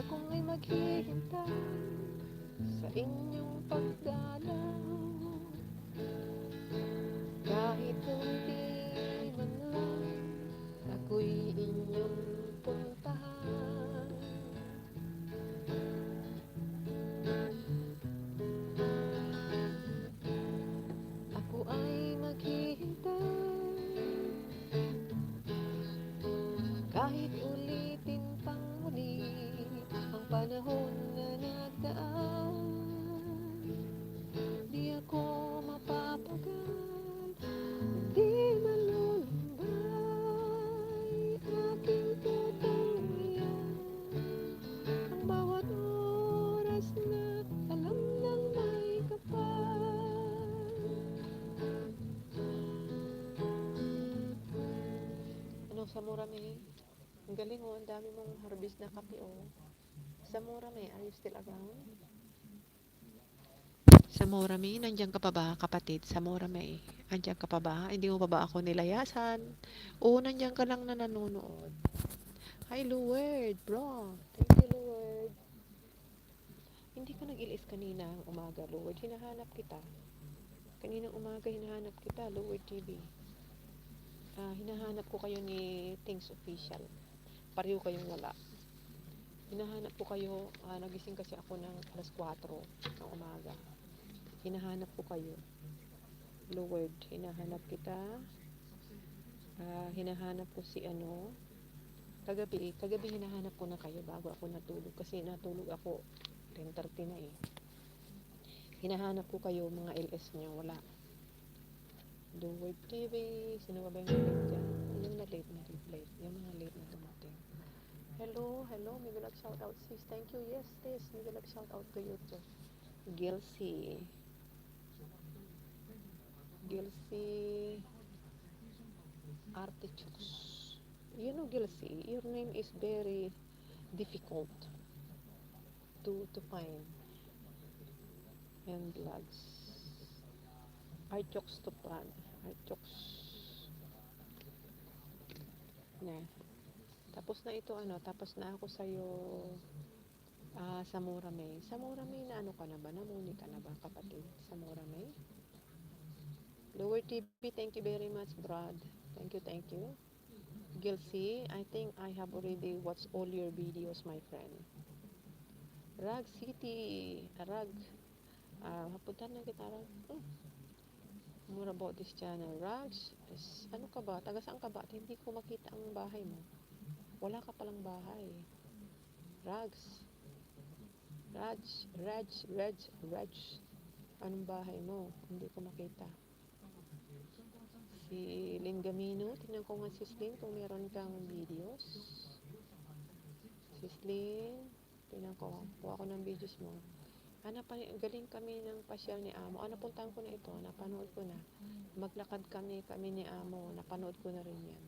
Ako ay maghihintay sa inyong pagdalaw, kahit hindi man lang ako'y inyong puntahan. Ako ay maghihintay kahit ulitin pang muli ang panahon na nagdaan. Di ako mapapagal, di malulumbay, aking tutunghayan ang bawat oras na alam ng may kapal. Ano, sa Murame? Ang galing oh, ang dami mong harvest na kape oh. Sa Murame, are you still around? Sa Murame, nandiyan ka pa ba, kapatid? Sa Murame, nandiyan ka pa ba? Hindi mo pa ba ako nilayasan? Oo, nandiyan ka lang na nanonood. Hi, Luward, bro. Thank you, Luward. Hindi ka nag-ilis kaninang umaga, Luward. Hinahanap kita. Kaninang umaga, hinahanap kita, Luward TV. Hinahanap ko kayo ni Things Official. Pareho kayong wala. Hinahanap ko kayo, nagising kasi ako ng alas 4 ng umaga. Hinahanap ko kayo. Lord, hinahanap kita. Hinahanap ko si ano. Kagabi hinahanap ko na kayo bago ako natulog. Kasi natulog ako, 10:30 na eh. Hinahanap ko kayo, mga LS nyo, wala. Lord TV, sino ba yung late dyan? Yung na late. Yung mga late na dumating. Hello, may love shout out sis. Thank you, yes sis, may love shout out to you too. Gilsey Artichokes. You know, Gilsey, your name is very difficult to find. And vlogs. Artichokes to plan. Artichokes. Na. Tapos na ito tapos na ako sa'yo sa Murame. Sa Murame na ano ka na ba? Namuni ka na ba, kapatid? Sa Murame? Lower TV, thank you very much, Brad. Thank you. Gilsey, I think I have already watched all your videos, my friend. Rag City, Rag. Hapuntan na kita, Rag. More about this channel. Rags, ano ka ba? Taga saan ka ba? At hindi ko makita ang bahay mo. Wala ka palang bahay. Rags. Raj. Anong bahay mo? Hindi ko makita. Si Lynn Gamino, tingnan ko nga si Lynn kung meron kang videos. Si Lynn, tingnan ko. Kuha ko ng videos mo. Galing kami ng pasyal ni Amo. Napuntahan ko na ito. Napanood ko na. Maglakad kami ni Amo. Napanood ko na rin yan.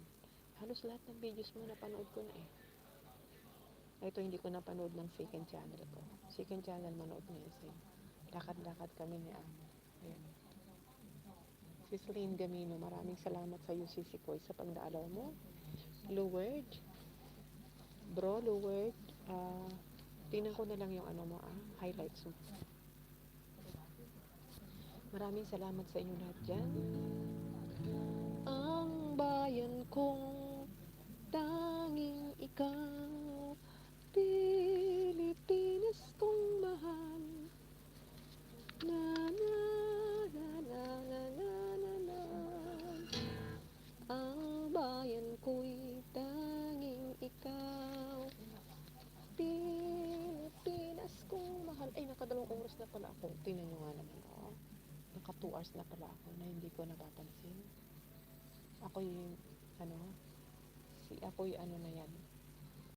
Halos lahat ng videos mo napanood ko na eh. Ito hindi ko napanood ng second channel ko. Second channel manood na yun. Lakad-lakad kami ni Amo. Ayan. Si Celine Gamino, maraming salamat sa iyo, Sisi Koy, sa pagdalaw mo. Lord, bro, Lord, tingnan ko na lang yung highlights mo. Maraming salamat sa inyo lahat dyan. Ang bayan kong tanging ikaw, Pilipinas kong mahal. Na na na na na na na na. Ang bayan ko'y tanging ikaw, Pilipinas kong mahal. Ay, nakadalawang oras na pala ako. Tingnan nyo nga naman, naka 2 hours na pala ako na hindi ko napapansin. Ako'y na yan.